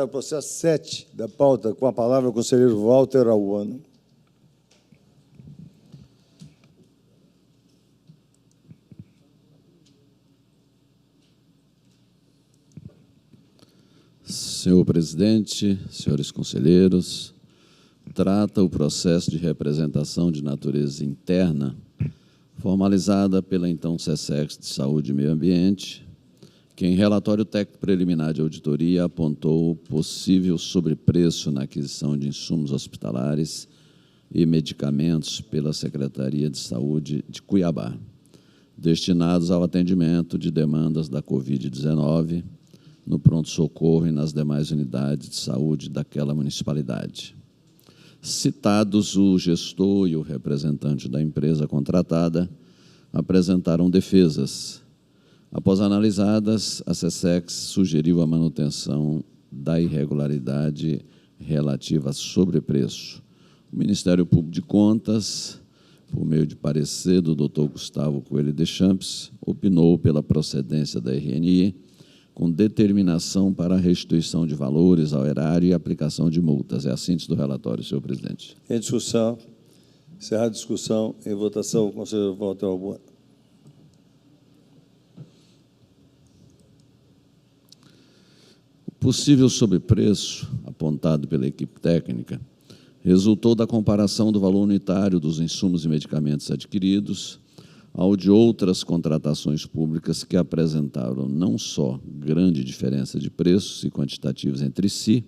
O processo 7 da pauta, com a palavra o conselheiro Walter Auano. Senhor presidente, senhores conselheiros, trata o processo de representação de natureza interna, formalizada pela então SESEX de Saúde e Meio Ambiente, que em relatório técnico preliminar de auditoria apontou possível sobrepreço na aquisição de insumos hospitalares e medicamentos pela Secretaria de Saúde de Cuiabá, destinados ao atendimento de demandas da Covid-19 no pronto-socorro e nas demais unidades de saúde daquela municipalidade. Citados, o gestor e o representante da empresa contratada apresentaram defesas. Após analisadas, a SESEX sugeriu a manutenção da irregularidade relativa a sobrepreço. O Ministério Público de Contas, por meio de parecer do Dr. Gustavo Coelho Deschamps, opinou pela procedência da RNI, com determinação para a restituição de valores ao erário e aplicação de multas. É a síntese do relatório, senhor presidente. Em discussão. Encerrada a discussão. Em votação, o conselheiro Walter Auano. O possível sobrepreço, apontado pela equipe técnica, resultou da comparação do valor unitário dos insumos e medicamentos adquiridos ao de outras contratações públicas que apresentaram não só grande diferença de preços e quantitativos entre si,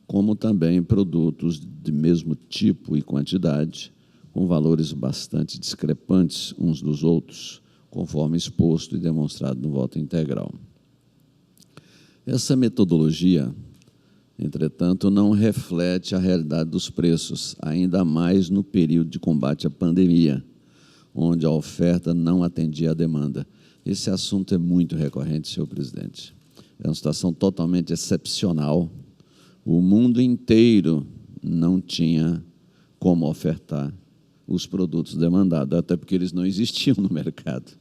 como também produtos de mesmo tipo e quantidade, com valores bastante discrepantes uns dos outros, conforme exposto e demonstrado no voto integral. Essa metodologia, entretanto, não reflete a realidade dos preços, ainda mais no período de combate à pandemia, onde a oferta não atendia à demanda. Esse assunto é muito recorrente, senhor presidente. É uma situação totalmente excepcional. O mundo inteiro não tinha como ofertar os produtos demandados, até porque eles não existiam no mercado.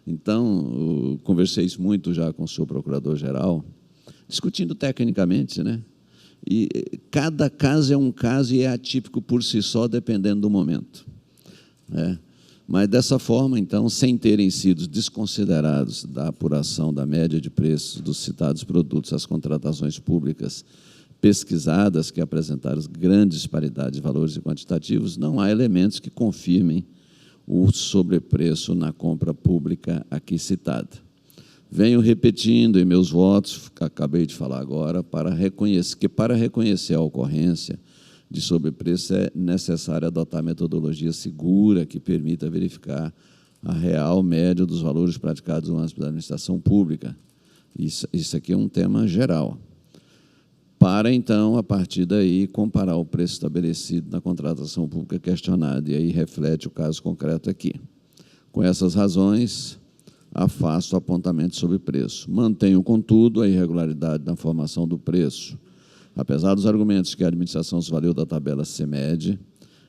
Então, eu conversei isso muito já com o senhor procurador-geral, discutindo tecnicamente, né? E cada caso é um caso e é atípico por si só, dependendo do momento. Mas, dessa forma, então, sem terem sido desconsiderados da apuração da média de preços dos citados produtos às contratações públicas pesquisadas, que apresentaram grandes disparidades de valores e quantitativos, não há elementos que confirmem o sobrepreço na compra pública aqui citada. Venho repetindo em meus votos, acabei de falar agora, que para reconhecer a ocorrência de sobrepreço é necessário adotar metodologia segura que permita verificar a real média dos valores praticados no âmbito da administração pública. Isso aqui é um tema geral. Para, então, a partir daí, comparar o preço estabelecido na contratação pública questionada, e aí reflete o caso concreto aqui. Com essas razões, afasto o apontamento sobre preço. Mantenho, contudo, a irregularidade na formação do preço. Apesar dos argumentos que a administração se valeu da tabela CEMED,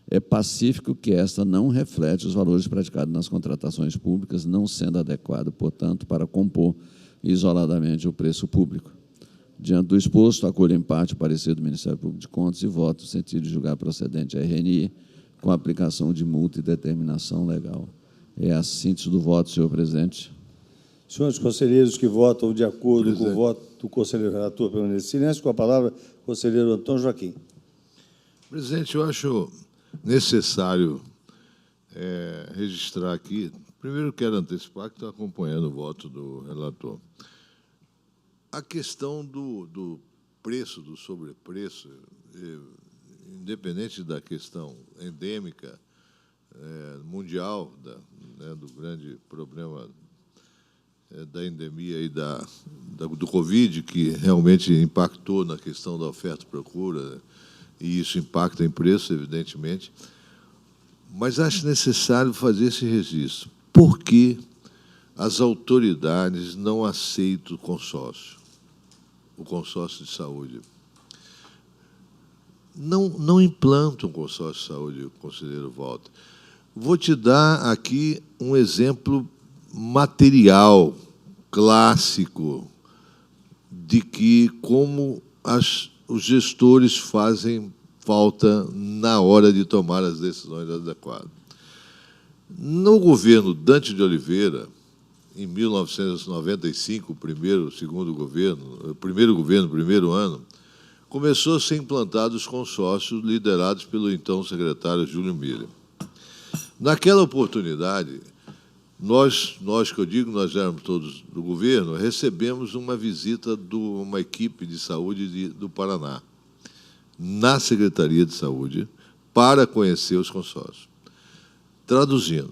é pacífico que esta não reflete os valores praticados nas contratações públicas, não sendo adequado, portanto, para compor isoladamente o preço público. Diante do exposto, acolho em parte o parecer do Ministério Público de Contas e voto no sentido de julgar procedente a RNI com a aplicação de multa e determinação legal. É a síntese do voto, senhor presidente. Senhores conselheiros que votam de acordo com o voto do conselheiro relator permanecer em silêncio, com a palavra, o conselheiro Antônio Joaquim. Presidente, eu acho necessário registrar aqui, primeiro quero antecipar que estou acompanhando o voto do relator. A questão do preço, do sobrepreço, independente da questão endêmica, mundial, do grande problema da endemia e do Covid, que realmente impactou na questão da oferta e procura, e isso impacta em preço, evidentemente, mas acho necessário fazer esse registro. Por que as autoridades não aceitam o consórcio de saúde? Não implantam o consórcio de saúde, conselheiro Walter. Vou te dar aqui um exemplo material, clássico, de que como os gestores fazem falta na hora de tomar as decisões adequadas. No governo Dante de Oliveira, em 1995, o primeiro ano, começou a ser implantado os consórcios liderados pelo então secretário Júlio Miller. Naquela oportunidade, nós que eu digo, nós éramos todos do governo, recebemos uma visita de uma equipe de saúde do Paraná, na Secretaria de Saúde, para conhecer os consórcios. Traduzindo,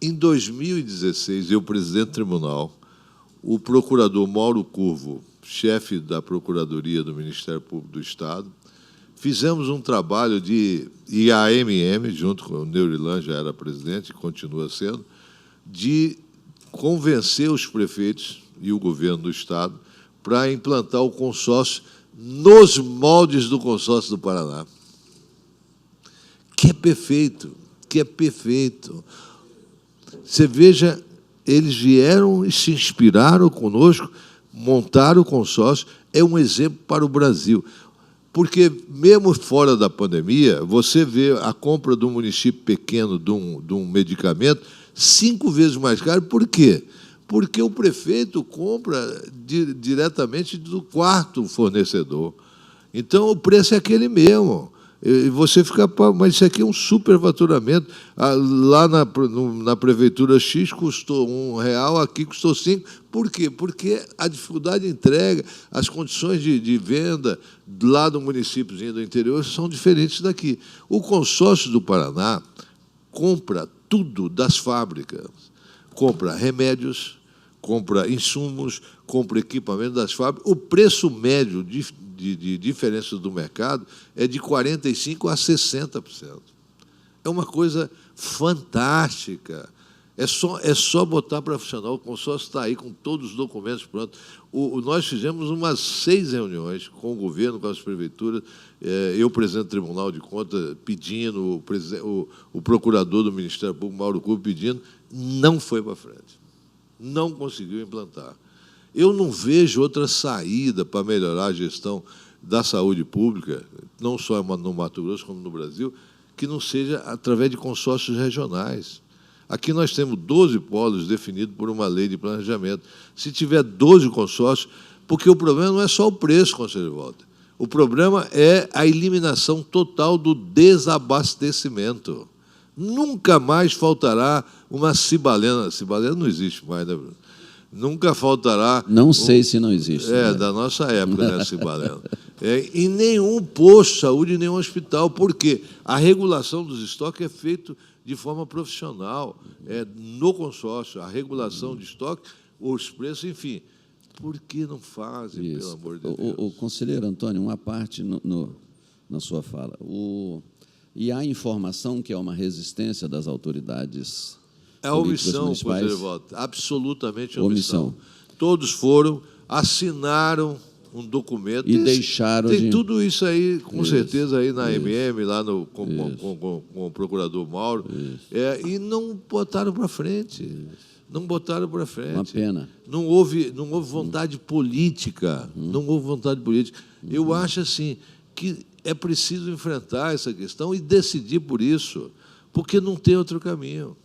em 2016, eu, presidente do tribunal, o procurador Mauro Curvo, chefe da Procuradoria do Ministério Público do Estado, fizemos um trabalho de IAMM, junto com o Neurilan, já era presidente, e continua sendo, de convencer os prefeitos e o governo do Estado para implantar o consórcio nos moldes do consórcio do Paraná. Que é perfeito, que é perfeito. Você veja, eles vieram e se inspiraram conosco, montaram o consórcio, é um exemplo para o Brasil. Porque, mesmo fora da pandemia, você vê a compra de um município pequeno de um medicamento 5 vezes mais caro. Por quê? Porque o prefeito compra diretamente do quarto fornecedor. Então, o preço é aquele mesmo. E você fica... Mas isso aqui é um superfaturamento. Lá na prefeitura X custou R$1, aqui custou 5. Por quê? Porque a dificuldade de entrega, as condições de venda lá do municípiozinho do interior são diferentes daqui. O consórcio do Paraná compra tudo das fábricas. Compra remédios, compra insumos, compra equipamento das fábricas. O preço médio de diferença do mercado é de 45% a 60%. É uma coisa fantástica. É só botar para funcionar. O consórcio está aí com todos os documentos prontos. Nós fizemos umas 6 reuniões com o governo, com as prefeituras, eu, presidente do Tribunal de Contas, pedindo, o procurador do Ministério Público, Mauro Curvo, pedindo, não foi para frente. Não conseguiu implantar. Eu não vejo outra saída para melhorar a gestão da saúde pública, não só no Mato Grosso, como no Brasil, que não seja através de consórcios regionais. Aqui nós temos 12 polos definidos por uma lei de planejamento. Se tiver 12 consórcios, porque o problema não é só o preço, conselheiro Walter. O problema é a eliminação total do desabastecimento. Nunca mais faltará uma cibalena. Cibalena não existe mais, né, Bruno? Nunca faltará... Não sei se não existe. né? Da nossa época, né, cibalena. Em nenhum posto de saúde, em nenhum hospital. Por quê? A regulação dos estoques é feita de forma profissional, no consórcio, a regulação de estoque, os preços, enfim. Por que não fazem, Isso. pelo amor de Deus? O conselheiro Antônio, uma parte na sua fala. E há informação que é uma resistência das autoridades políticas omissão, municipais? conselheiro Walter, absolutamente omissão. Todos foram, assinaram um documento. E deixaram Tem tudo isso aí, com certeza, aí na MM, lá com o procurador Mauro, e não botaram para frente. Não botaram para frente. Uma pena. Não houve vontade política. Não houve vontade política. Eu acho assim que é preciso enfrentar essa questão e decidir por isso, porque não tem outro caminho.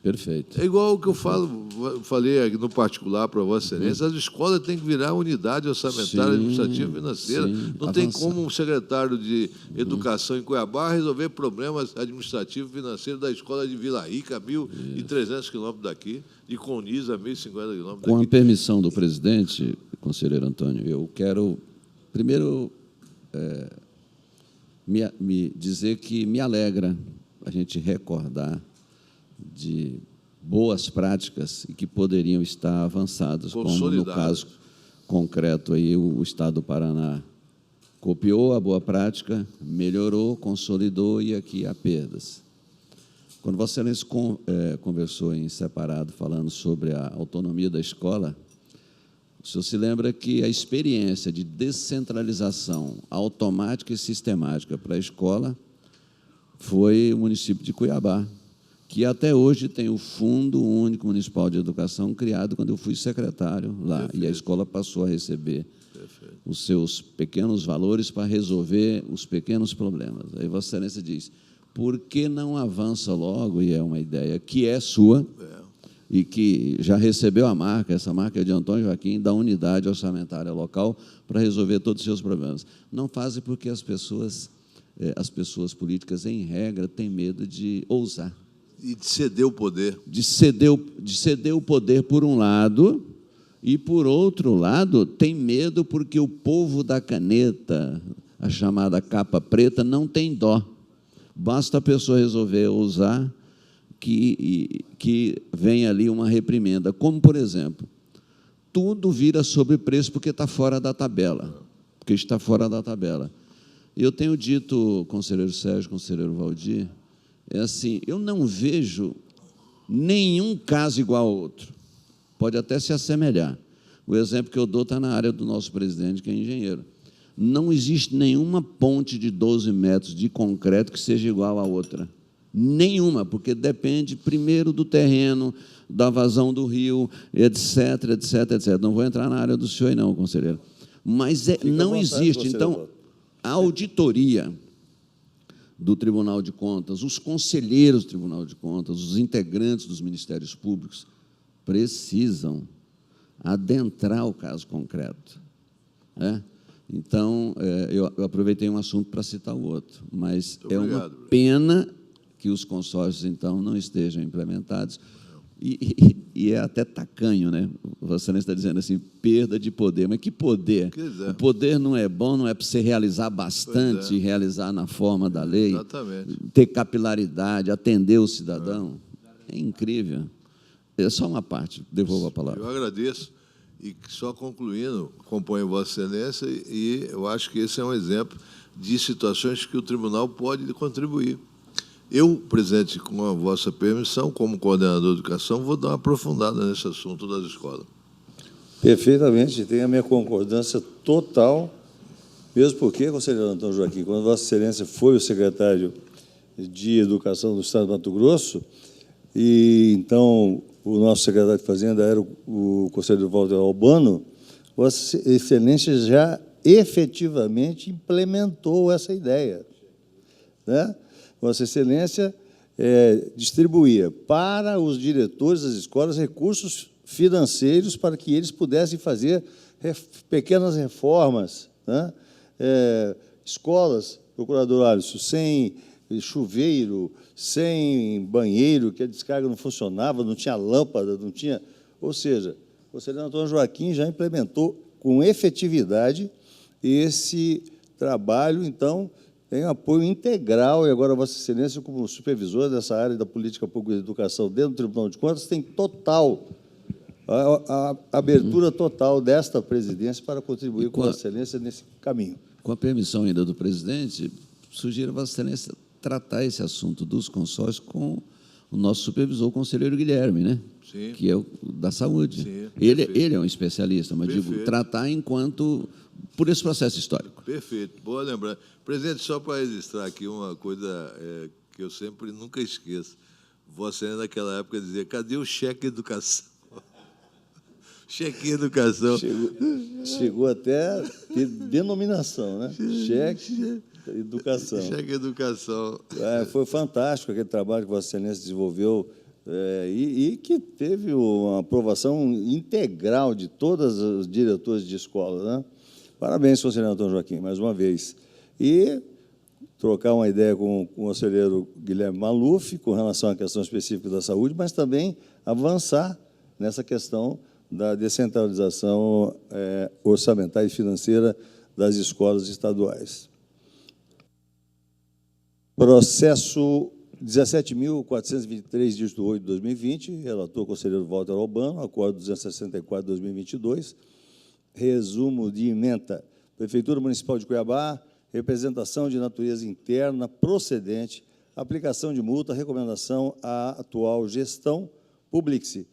Perfeito. É igual o que eu falei no particular para Vossa Excelência, as escolas têm que virar unidade orçamentária, administrativa e financeira. Não tem como um secretário de Educação em Cuiabá resolver problemas administrativos e financeiros da escola de Vila Rica, 1.300 quilômetros daqui, de Coniza, 1.050 quilômetros daqui. Com a permissão do presidente, conselheiro Antônio, eu quero, primeiro, me dizer que me alegra a gente recordar de boas práticas e que poderiam estar avançadas, como no caso concreto aí o Estado do Paraná copiou a boa prática, melhorou, consolidou e aqui há perdas. Quando Vossa Excelência conversou em separado, falando sobre a autonomia da escola, o senhor se lembra que a experiência de descentralização automática e sistemática para a escola foi o município de Cuiabá, que até hoje tem o Fundo Único Municipal de Educação, criado quando eu fui secretário lá, e a escola passou a receber os seus pequenos valores para resolver os pequenos problemas. Aí Vossa Excelência diz, por que não avança logo, e é uma ideia que é sua, e que já recebeu a marca, essa marca é de Antônio Joaquim, da unidade orçamentária local, para resolver todos os seus problemas. Não fazem porque as pessoas políticas, em regra, têm medo de ousar. E de ceder o poder. De ceder o poder, por um lado, e, por outro lado, tem medo porque o povo da caneta, a chamada capa preta, não tem dó. Basta a pessoa resolver ousar que vem ali uma reprimenda. Como, por exemplo, tudo vira sobrepreço porque está fora da tabela. Porque está fora da tabela. Eu tenho dito, conselheiro Sérgio, conselheiro Valdir, é assim, eu não vejo nenhum caso igual ao outro. Pode até se assemelhar. O exemplo que eu dou está na área do nosso presidente, que é engenheiro. Não existe nenhuma ponte de 12 metros de concreto que seja igual à outra. Nenhuma, porque depende, primeiro, do terreno, da vazão do rio, etc, etc, etc. Não vou entrar na área do senhor, não, conselheiro. Mas não existe. Então, a auditoria do Tribunal de Contas, os conselheiros do Tribunal de Contas, os integrantes dos Ministérios Públicos, precisam adentrar o caso concreto. Então, eu aproveitei um assunto para citar o outro, mas é uma pena que os consórcios, então, não estejam implementados, e é até tacanho, né? Você está dizendo assim, perda de poder, mas que poder? O poder não é bom, não é para você realizar bastante, realizar na forma da lei, ter capilaridade, atender o cidadão. É incrível. É só uma parte, devolvo a palavra. Eu agradeço, e só concluindo, acompanho Vossa Excelência, e eu acho que esse é um exemplo de situações que o tribunal pode contribuir. Eu, presidente, com a vossa permissão, como coordenador de educação, vou dar uma aprofundada nesse assunto das escolas. Perfeitamente, tem a minha concordância total, mesmo porque, conselheiro Antônio Joaquim, quando Vossa Excelência foi o secretário de Educação do Estado do Mato Grosso, e então o nosso secretário de Fazenda era o conselheiro Walter Albano, Vossa Excelência já efetivamente implementou essa ideia, né? Vossa Excelência distribuía para os diretores das escolas recursos financeiros para que eles pudessem fazer pequenas reformas, né? Escolas, procurador Alisson, sem chuveiro, sem banheiro, que a descarga não funcionava, não tinha lâmpada, não tinha... Ou seja, o conselheiro Antônio Joaquim já implementou com efetividade esse trabalho, então, tem apoio integral, e agora Vossa Excelência, como supervisor dessa área da política pública de educação dentro do Tribunal de Contas, tem total, a abertura total desta presidência para contribuir com Vossa Excelência nesse caminho. Com a permissão ainda do presidente, sugiro a Vossa Excelência tratar esse assunto dos consórcios com o nosso supervisor, o conselheiro Guilherme, né? Sim. Que é o da saúde. Sim, ele é um especialista, mas digo, tratar enquanto... por esse processo histórico. Perfeito, boa lembrança. Presidente, só para registrar aqui uma coisa que eu sempre nunca esqueço. Você, naquela época, dizia, cadê o cheque educação? Cheque educação. Chegou até ter denominação, né? Cheque educação. Cheque educação. Foi fantástico aquele trabalho que Vossa Excelência desenvolveu e que teve uma aprovação integral de todos os diretores de escola, né? Parabéns, conselheiro Antônio Joaquim, mais uma vez. E trocar uma ideia com o conselheiro Guilherme Maluf com relação à questão específica da saúde, mas também avançar nessa questão da descentralização orçamentária e financeira das escolas estaduais. Processo 17.423, dígito 8 de 2020, relator conselheiro Walter Albano, acordo 264 de 2022, resumo de ementa. Prefeitura Municipal de Cuiabá, representação de natureza interna procedente, aplicação de multa, recomendação à atual gestão, publique-se.